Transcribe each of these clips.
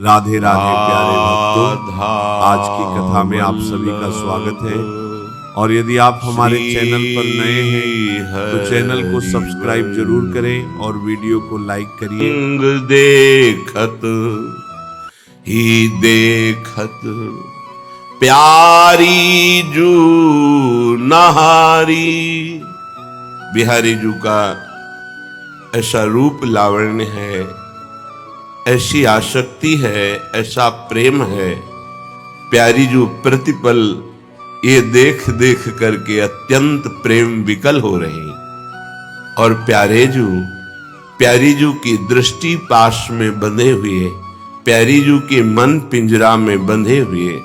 राधे राधे प्यारे भक्तों, आज की कथा में आप सभी का स्वागत है। और यदि आप हमारे चैनल पर नए हैं तो चैनल को सब्सक्राइब जरूर करें और वीडियो को लाइक करिए। देखत ही देखत प्यारी जू नहारी। बिहारी जू का ऐसा रूप लावण्य है, ऐसी आसक्ति है, ऐसा प्रेम है। प्यारी जू प्रतिपल ये देख देख करके अत्यंत प्रेम विकल हो रही और प्यारी जू की दृष्टि पाश में बंधे हुए, प्यारी जू के मन पिंजरा में बंधे हुए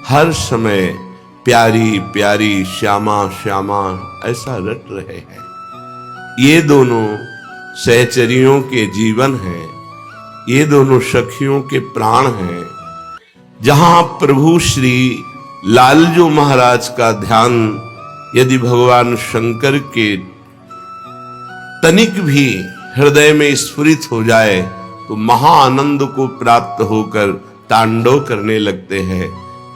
हर समय प्यारी प्यारी श्यामा श्यामा ऐसा रट रहे हैं। ये दोनों सहचरियों के जीवन हैं, ये दोनों सखियों के प्राण हैं। जहां प्रभु श्री लालजू महाराज का ध्यान यदि भगवान शंकर के तनिक भी हृदय में स्फुरित हो जाए तो महाआनंद को प्राप्त होकर तांडव करने लगते हैं।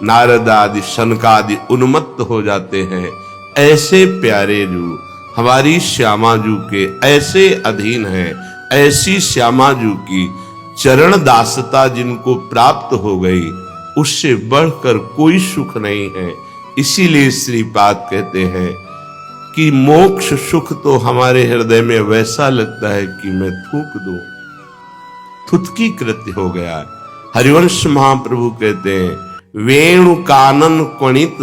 नारद आदि शनकादि उन्मत्त हो जाते हैं। ऐसे प्यारे जू हमारी श्यामा जू के ऐसे अधीन है। ऐसी श्यामा जू की चरण दासता जिनको प्राप्त हो गई उससे बढ़कर कोई सुख नहीं है। इसीलिए श्रीपाद कहते हैं कि मोक्ष सुख तो हमारे हृदय में वैसा लगता है कि मैं थूक दूं, थुतकी कृत्य हो गया। हरिवंश महाप्रभु कहते हैं, वेणु कानन क्वणित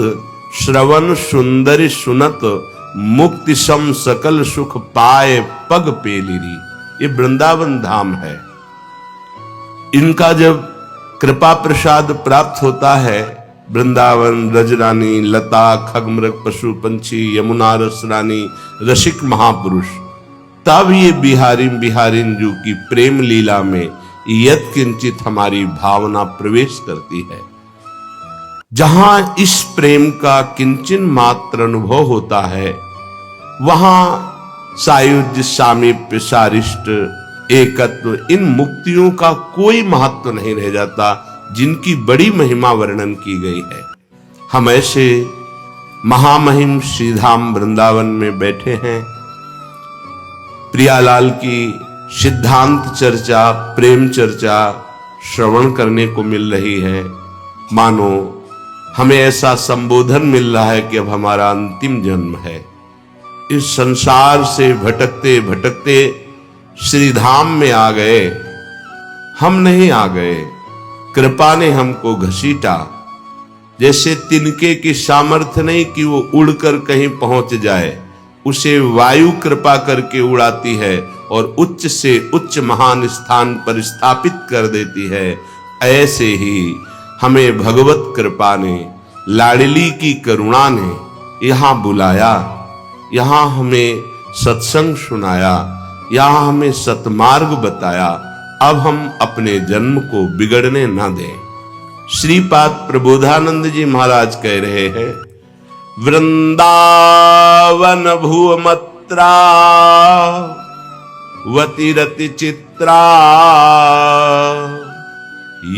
श्रवण सुंदरी सुनत मुक्ति सम सकल सुख पाए पग पेलिरी। ये वृंदावन धाम है। इनका जब कृपा प्रसाद प्राप्त होता है, वृंदावन रजरानी लता खगमृग पशु पंछी यमुना रस रानी रसिक महापुरुष, तब ये बिहारिन जू की प्रेम लीला में यत किंचित हमारी भावना प्रवेश करती है। जहां इस प्रेम का किंचन मात्र अनुभव होता है वहां सायुज्य सामीप्य सारिष्ट एकत्व इन मुक्तियों का कोई महत्व नहीं रह जाता जिनकी बड़ी महिमा वर्णन की गई है। हम ऐसे महामहिम श्रीधाम वृंदावन में बैठे हैं। प्रियालाल की सिद्धांत चर्चा प्रेम चर्चा श्रवण करने को मिल रही है। मानो हमें ऐसा संबोधन मिल रहा है कि अब हमारा अंतिम जन्म है। इस संसार से भटकते भटकते श्रीधाम में आ गए। हम नहीं आ गए, कृपा ने हमको घसीटा। जैसे तिनके की सामर्थ्य नहीं कि वो उड़कर कहीं पहुंच जाए, उसे वायु कृपा करके उड़ाती है और उच्च से उच्च महान स्थान पर स्थापित कर देती है। ऐसे ही हमें भगवत कृपा ने, लाडली की करुणा ने यहाँ बुलाया, यहाँ हमें सत्संग सुनाया, यहाँ हमें सतमार्ग बताया। अब हम अपने जन्म को बिगड़ने न दें। श्रीपाद प्रबोधानंद जी महाराज कह रहे हैं, वृंदावन भुवमत्रा वतिरति चित्रा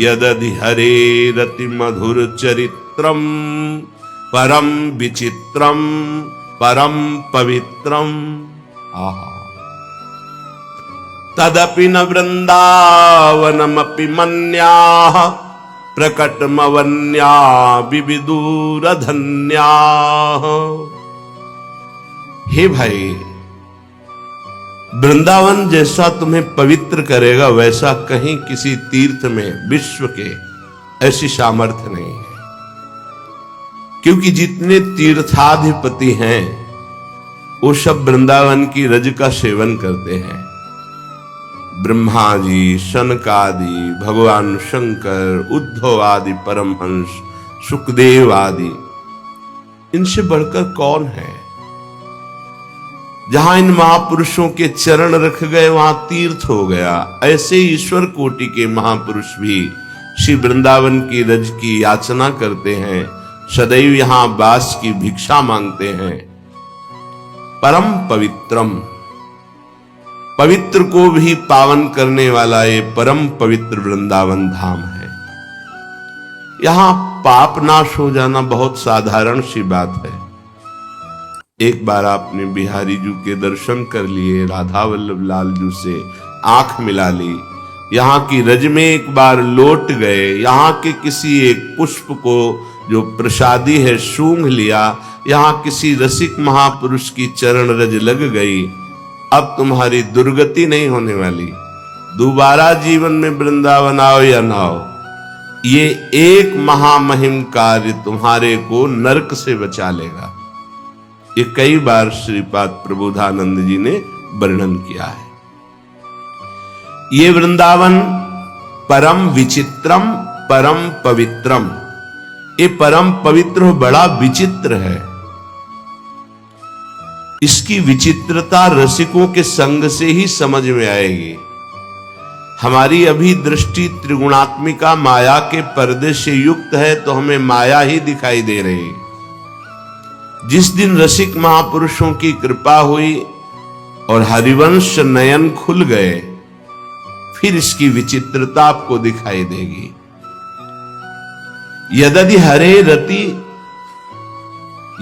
यदधि हरे रति मधुर चरित्रम परम विचित्रम परम पवित्रम। आहा, तदपि न वृंदावनमपि मन्याः प्रकटमवन्या विविदूरधन्याः। हे भाई, वृंदावन जैसा तुम्हें पवित्र करेगा वैसा कहीं किसी तीर्थ में विश्व के ऐसी सामर्थ्य नहीं है। क्योंकि जितने तीर्थाधिपति हैं वो सब वृंदावन की रज का सेवन करते हैं। ब्रह्मा जी, शनकादि, भगवान शंकर, उद्धव आदि परमहंस, सुखदेव आदि, इनसे बढ़कर कौन है? जहां इन महापुरुषों के चरण रख गए वहां तीर्थ हो गया। ऐसे ईश्वर कोटि के महापुरुष भी श्री वृंदावन की रज की याचना करते हैं, सदैव यहां वास की भिक्षा मांगते हैं। परम पवित्रम, पवित्र को भी पावन करने वाला ये परम पवित्र वृंदावन धाम है। यहां पाप नाश हो जाना बहुत साधारण सी बात है। एक बार आपने बिहारी जी के दर्शन कर लिए, राधा वल्लभ लाल जी से आंख मिला ली, यहाँ की रज में एक बार लौट गए, यहाँ के किसी एक पुष्प को जो प्रसादी है सूंघ लिया, यहाँ किसी रसिक महापुरुष की चरण रज लग गई, अब तुम्हारी दुर्गति नहीं होने वाली। दोबारा जीवन में वृंदावन आओ या ना आओ, ये एक महामहिम कार्य तुम्हारे को नरक से बचा लेगा। ये कई बार श्रीपाद प्रबोधानंद जी ने वर्णन किया है। ये वृंदावन परम विचित्रम परम पवित्रम, ये परम पवित्र बड़ा विचित्र है। इसकी विचित्रता रसिकों के संग से ही समझ में आएगी। हमारी अभी दृष्टि त्रिगुणात्मिका माया के पर्दे से युक्त है, तो हमें माया ही दिखाई दे रही। जिस दिन रसिक महापुरुषों की कृपा हुई और हरिवंश नयन खुल गए, फिर इसकी विचित्रता आपको दिखाई देगी। यदि हरे रति,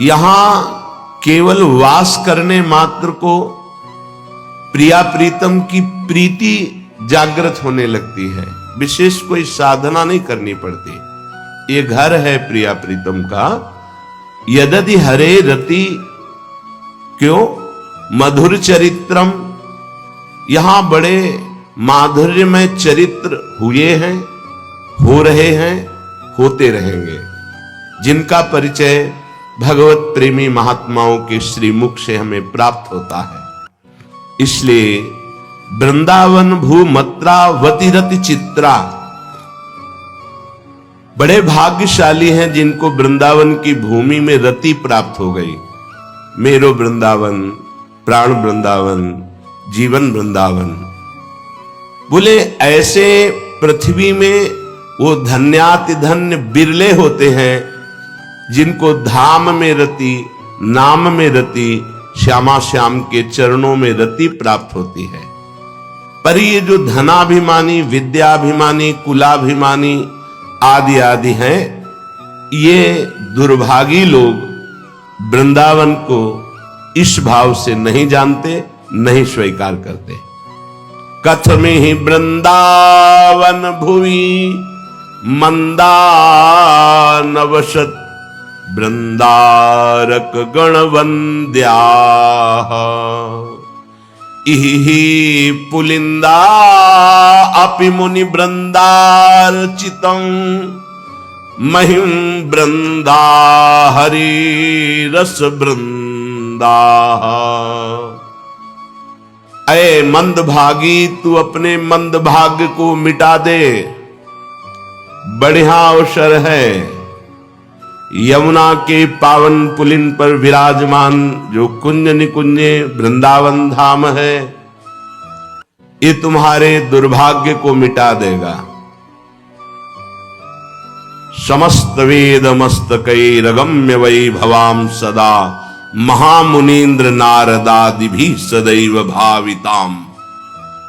यहां केवल वास करने मात्र को प्रिया प्रीतम की प्रीति जागृत होने लगती है, विशेष कोई साधना नहीं करनी पड़ती। ये घर है प्रिया प्रीतम का। यदि हरे रति, क्यों? मधुर चरित्रम, यहां बड़े माधुर्यमय चरित्र हुए हैं, हो रहे हैं, होते रहेंगे, जिनका परिचय भगवत प्रेमी महात्माओं के श्रीमुख से हमें प्राप्त होता है। इसलिए वृंदावन भूमत्रा वतिरति चित्रा, बड़े भाग्यशाली हैं जिनको वृंदावन की भूमि में रति प्राप्त हो गई। मेरो वृंदावन, प्राण वृंदावन, जीवन वृंदावन। बोले ऐसे पृथ्वी में वो धन्याति धन्य बिरले होते हैं जिनको धाम में रति, नाम में रति, श्यामा श्याम के चरणों में रति प्राप्त होती है। पर ये जो धनाभिमानी, विद्याभिमानी, कुलाभिमानी आदि आदि हैं, ये दुर्भागी लोग वृंदावन को इस भाव से नहीं जानते, नहीं स्वीकार करते। कथमे ही वृंदावन भुवि मंदा नवशत वृंदारक गणवंद्या, इहि पुलिंदा अपि मुनि वृंदार्चितं, महिम वृंदा हरि रस वृंदा। अय मंदभागी, तू अपने मंदभाग्य को मिटा दे, बढ़िया अवसर है। यमुना के पावन पुलिन पर विराजमान जो कुंज निकुंजे वृंदावन धाम है, ये तुम्हारे दुर्भाग्य को मिटा देगा। समस्त वेद मस्तकैरगम्य वैभवाम सदा, महामुनीन्द्र नारदादि भी सदैव भाविताम।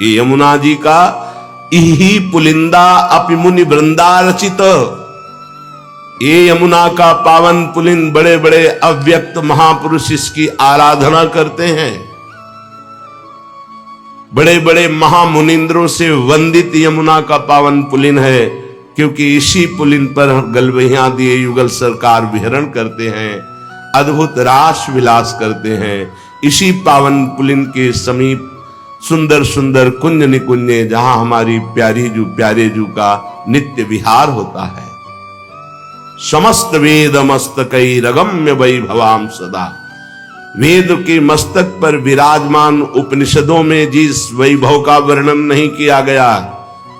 ये यमुना जी का इहि पुलिंदा अपि मुनि वृंदारचित, ये यमुना का पावन पुलिन, बड़े बड़े अव्यक्त महापुरुष इसकी आराधना करते हैं। बड़े बड़े महामुनिंद्रों से वंदित यमुना का पावन पुलिन है, क्योंकि इसी पुलिन पर गलबहियां दिए युगल सरकार विहरण करते हैं, अद्भुत रास विलास करते हैं। इसी पावन पुलिन के समीप सुंदर सुंदर कुंज निकुंजे, जहां हमारी प्यारी जू प्यारे जू का नित्य विहार होता है। समस्त वेद मस्तकैरगम्य वैभवाम सदा, वेद के मस्तक पर विराजमान उपनिषदों में जिस वैभव का वर्णन नहीं किया गया,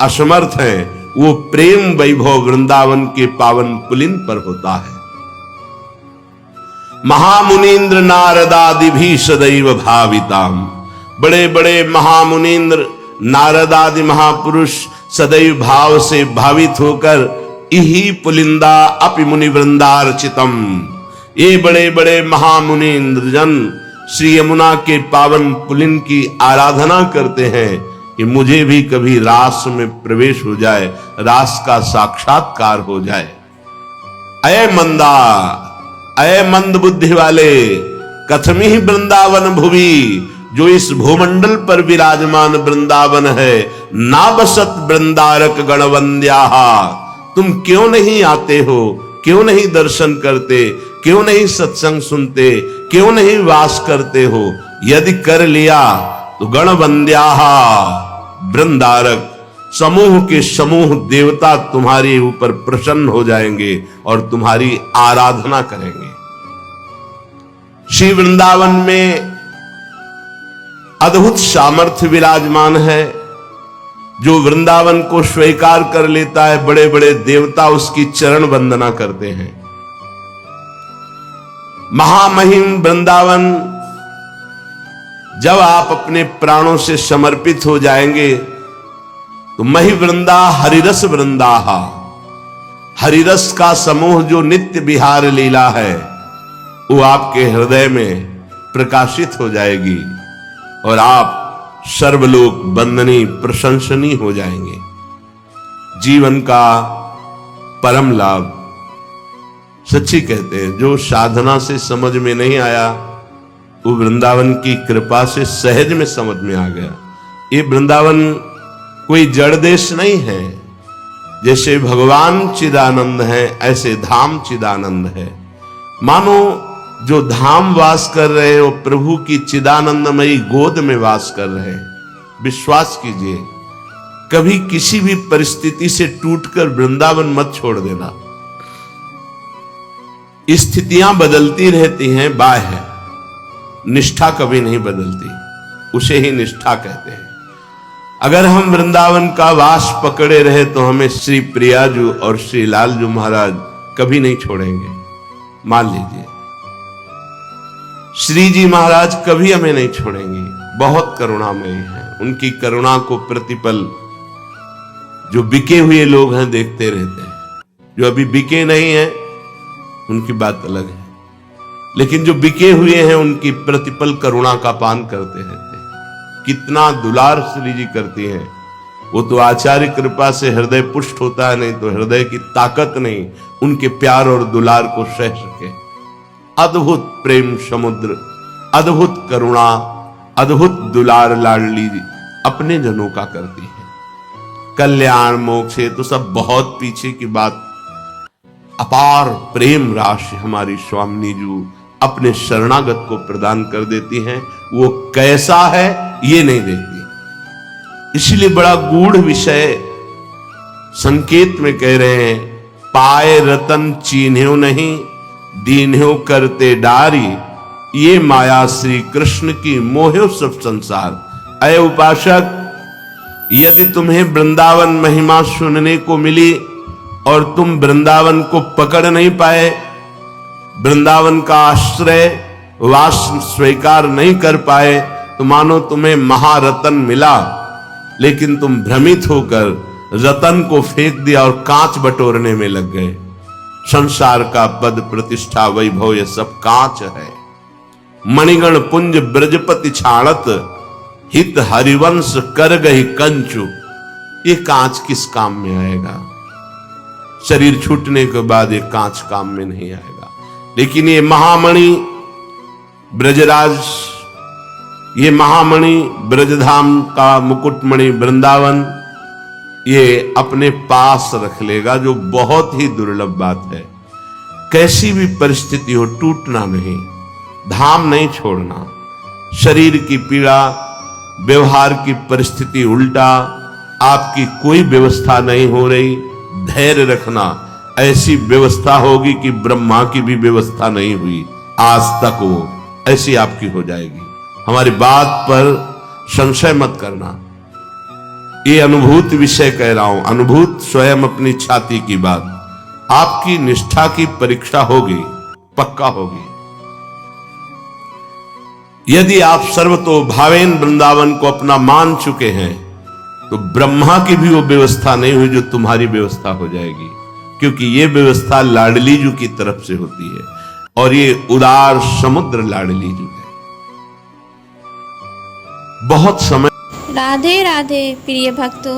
असमर्थ है, वो प्रेम वैभव वृंदावन के पावन पुलिन पर होता है। महामुनीन्द्र नारदादि भी सदैव भाविताम, बड़े बड़े महामुनीन्द्र नारदादि महापुरुष सदैव भाव से भावित होकर इहि पुलिंदा अपि मुनि वृंदार्चितम, ये बड़े बड़े महामुनीन्द्र जन श्री यमुना के पावन पुलिन की आराधना करते हैं कि मुझे भी कभी रास में प्रवेश हो जाए, रास का साक्षात्कार हो जाए। अय मंदा, अय मंद बुद्धि वाले, कथमी ही वृंदावन भुवि, जो इस भूमंडल पर विराजमान वृंदावन है, ना बसत वृंदारक गणवंद्या, तुम क्यों नहीं आते हो, क्यों नहीं दर्शन करते, क्यों नहीं सत्संग सुनते, क्यों नहीं वास करते हो? यदि कर लिया तो गणवंद्या, वृंदारक समूह के समूह देवता तुम्हारे ऊपर प्रसन्न हो जाएंगे और तुम्हारी आराधना करेंगे। श्री वृंदावन में अद्भुत सामर्थ्य विराजमान है। जो वृंदावन को स्वीकार कर लेता है, बड़े बड़े देवता उसकी चरण वंदना करते हैं। महामहिम वृंदावन, जब आप अपने प्राणों से समर्पित हो जाएंगे तो मही वृंदा हरिरस वृंदाहा, हरिरस का समूह जो नित्य विहार लीला है वो आपके हृदय में प्रकाशित हो जाएगी और आप सर्वलोक वंदनीय प्रशंसनीय हो जाएंगे। जीवन का परम लाभ सच्ची कहते हैं, जो साधना से समझ में नहीं आया वो वृंदावन की कृपा से सहज में समझ में आ गया। ये वृंदावन कोई जड़ देश नहीं है। जैसे भगवान चिदानंद है ऐसे धाम चिदानंद है। मानो जो धाम वास कर रहे हैं वो प्रभु की चिदानंदमयी गोद में वास कर रहे हैं। विश्वास कीजिए, कभी किसी भी परिस्थिति से टूटकर वृंदावन मत छोड़ देना। स्थितियां बदलती रहती हैं, बाह्य निष्ठा कभी नहीं बदलती, उसे ही निष्ठा कहते हैं। अगर हम वृंदावन का वास पकड़े रहे तो हमें श्री प्रियाजू और श्री लालजू महाराज कभी नहीं छोड़ेंगे। मान लीजिए, श्री जी महाराज कभी हमें नहीं छोड़ेंगे। बहुत करुणामयी हैं, उनकी करुणा को प्रतिपल जो बिके हुए लोग हैं देखते रहते हैं। जो अभी बिके नहीं हैं उनकी बात अलग है, लेकिन जो बिके हुए हैं उनकी प्रतिपल करुणा का पान करते रहते हैं। कितना दुलार श्री जी करती हैं। वो तो आचार्य कृपा से हृदय पुष्ट होता है, नहीं तो हृदय की ताकत नहीं उनके प्यार और दुलार को सह सके। अद्भुत प्रेम समुद्र, अद्भुत करुणा, अद्भुत दुलार लाडली अपने जनों का करती है। कल्याण मोक्ष तो सब बहुत पीछे की बात। अपार प्रेम राशि हमारी स्वामिनी जी अपने शरणागत को प्रदान कर देती हैं। वो कैसा है ये नहीं देखती। इसलिए बड़ा गूढ़ विषय संकेत में कह रहे हैं, पाए रतन चीन्ह्यो नहीं, दीन्ह्यो करते डारी, ये माया श्री कृष्ण की मोह्यो सब संसार। अय उपासक, यदि तुम्हें वृंदावन महिमा सुनने को मिली और तुम वृंदावन को पकड़ नहीं पाए, वृंदावन का आश्रय वास स्वीकार नहीं कर पाए, तो मानो तुम्हें महारतन मिला, लेकिन तुम भ्रमित होकर रतन को फेंक दिया और कांच बटोरने में लग गए। संसार का पद प्रतिष्ठा वैभव ये सब कांच है। मणिगण पुंज ब्रजपति छाड़त, हित हरिवंश कर गई कंचु। ये कांच किस काम में आएगा? शरीर छूटने के बाद ये कांच काम में नहीं आएगा। लेकिन ये महामणि ब्रजराज, ये महामणि ब्रजधाम का मुकुटमणि वृंदावन, ये अपने पास रख लेगा, जो बहुत ही दुर्लभ बात है। कैसी भी परिस्थिति हो टूटना नहीं, धाम नहीं छोड़ना। शरीर की पीड़ा, व्यवहार की परिस्थिति उल्टा, आपकी कोई व्यवस्था नहीं हो रही, धैर्य रखना। ऐसी व्यवस्था होगी कि ब्रह्मा की भी व्यवस्था नहीं हुई आज तक, वो ऐसी आपकी हो जाएगी। हमारी बात पर संशय मत करना। ये अनुभूत विषय कह रहा हूं, अनुभूत स्वयं अपनी छाती की बात। आपकी निष्ठा की परीक्षा होगी, पक्का होगी। यदि आप सर्वतो भावेन वृंदावन को अपना मान चुके हैं तो ब्रह्मा की भी वो व्यवस्था नहीं हुई जो तुम्हारी व्यवस्था हो जाएगी, क्योंकि ये व्यवस्था लाडली जू की तरफ से होती है और ये उदार समुद्र लाडली जू है। बहुत समय। राधे राधे प्रिय भक्तों,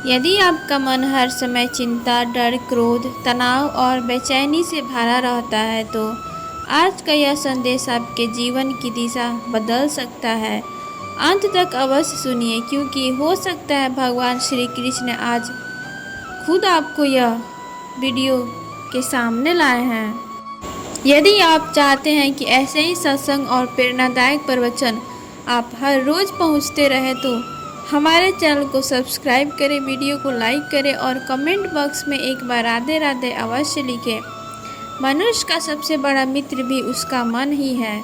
यदि आपका मन हर समय चिंता, डर, क्रोध, तनाव और बेचैनी से भरा रहता है तो आज का यह संदेश आपके जीवन की दिशा बदल सकता है। अंत तक अवश्य सुनिए, क्योंकि हो सकता है भगवान श्री कृष्ण आज खुद आपको यह वीडियो के सामने लाए हैं। यदि आप चाहते हैं कि ऐसे ही सत्संग और प्रेरणादायक प्रवचन आप हर रोज़ पहुंचते रहे तो हमारे चैनल को सब्सक्राइब करें, वीडियो को लाइक करें और कमेंट बॉक्स में एक बार राधे राधे अवश्य लिखें। मनुष्य का सबसे बड़ा मित्र भी उसका मन ही है।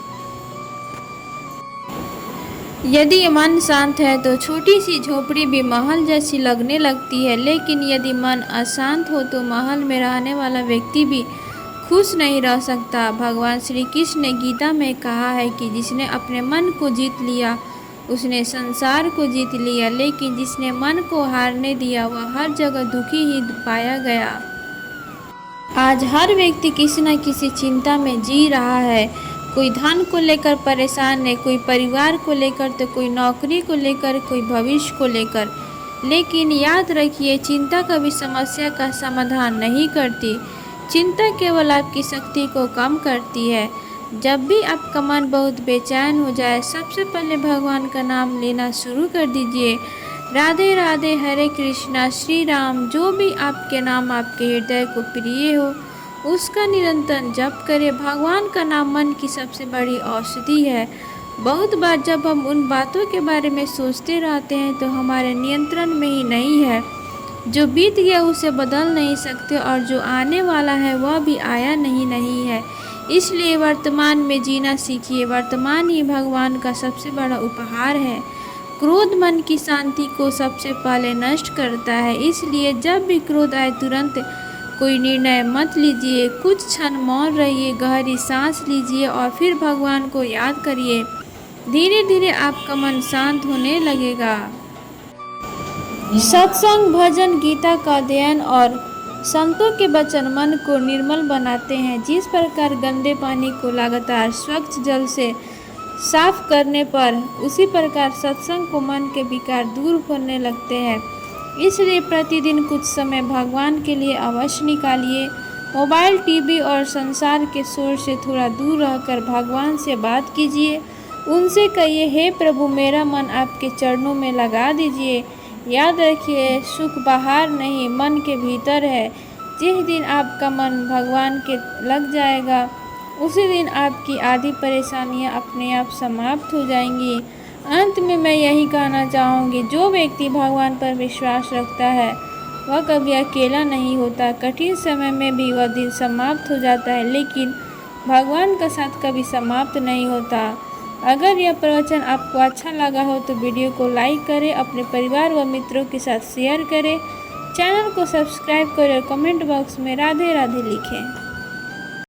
यदि मन शांत है तो छोटी सी झोपड़ी भी महल जैसी लगने लगती है, लेकिन यदि मन अशांत हो तो महल में रहने वाला व्यक्ति भी खुश नहीं रह सकता। भगवान श्री कृष्ण ने गीता में कहा है कि जिसने अपने मन को जीत लिया उसने संसार को जीत लिया, लेकिन जिसने मन को हारने दिया वह हर जगह दुखी ही पाया गया। आज हर व्यक्ति किसी न किसी चिंता में जी रहा है। कोई धन को लेकर परेशान है, कोई परिवार को लेकर तो कोई नौकरी को लेकर, कोई भविष्य को लेकर। लेकिन याद रखिए, चिंता कभी समस्या का समाधान नहीं करती। चिंता केवल आपकी शक्ति को कम करती है। जब भी आपका मन बहुत बेचैन हो जाए, सबसे पहले भगवान का नाम लेना शुरू कर दीजिए। राधे राधे, हरे कृष्णा, श्री राम, जो भी आपके नाम आपके हृदय को प्रिय हो उसका निरंतर जप करें। भगवान का नाम मन की सबसे बड़ी औषधि है। बहुत बार जब हम उन बातों के बारे में सोचते रहते हैं तो हमारे नियंत्रण में ही नहीं है। जो बीत गया उसे बदल नहीं सकते और जो आने वाला है वह भी आया नहीं है। इसलिए वर्तमान में जीना सीखिए। वर्तमान ही भगवान का सबसे बड़ा उपहार है। क्रोध मन की शांति को सबसे पहले नष्ट करता है, इसलिए जब भी क्रोध आए तुरंत कोई निर्णय मत लीजिए। कुछ क्षण मौन रहिए, गहरी सांस लीजिए और फिर भगवान को याद करिए। धीरे धीरे आपका मन शांत होने लगेगा। सत्संग, भजन, गीता का अध्ययन और संतों के वचन मन को निर्मल बनाते हैं। जिस प्रकार गंदे पानी को लगातार स्वच्छ जल से साफ करने पर उसी प्रकार सत्संग को मन के विकार दूर करने लगते हैं। इसलिए प्रतिदिन कुछ समय भगवान के लिए अवश्य निकालिए। मोबाइल, टीवी और संसार के शोर से थोड़ा दूर रहकर भगवान से बात कीजिए। उनसे कहिए, हे प्रभु, मेरा मन आपके चरणों में लगा दीजिए। याद रखिए, सुख बाहर नहीं मन के भीतर है। जिस दिन आपका मन भगवान के लग जाएगा उसी दिन आपकी आधी परेशानियां अपने आप समाप्त हो जाएंगी। अंत में मैं यही कहना चाहूँगी, जो व्यक्ति भगवान पर विश्वास रखता है वह कभी अकेला नहीं होता। कठिन समय में भी वह दिन समाप्त हो जाता है, लेकिन भगवान का साथ कभी समाप्त नहीं होता। अगर यह प्रवचन आपको अच्छा लगा हो तो वीडियो को लाइक करें, अपने परिवार व मित्रों के साथ शेयर करें, चैनल को सब्सक्राइब करें और कमेंट बॉक्स में राधे राधे लिखें।